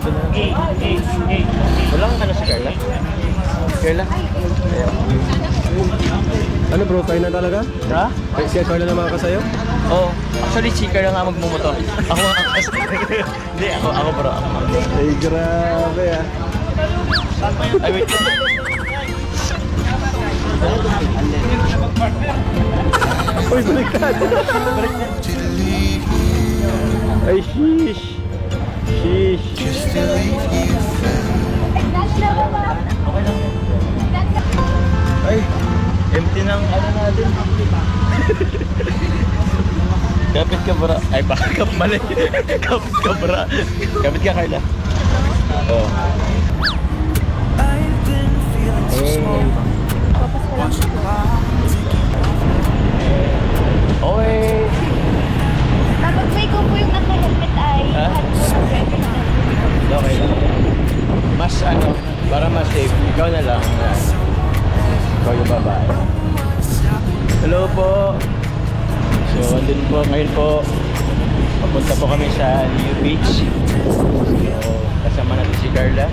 Ito na. Wala kang ano si Carla? Carla? Ayan. Ano bro, tayo na talaga? Ha? Ay, si Carla naman ka sa'yo? Oh, actually si Carla nga magmumoto. Ako ang Hindi, ako bro. Ay, grabe ah. Ay, wait. Uy, baliktad! Ay, sheesh! Sheesh! Ay, empty ng ano natin. Kapit ka bra. Ay, baka mali. Kapit ka bra. Kapit ka, Carla. Oh. Okay. Kapag may ko po yung naka-helmet ay Ha? Okay lang. Mas ano, para mas safe, ikaw na lang. Ikaw yung babae. Hello po. So, andun po, ngayon po, papunta po kami sa New Beach. So, kasama natin si Carla.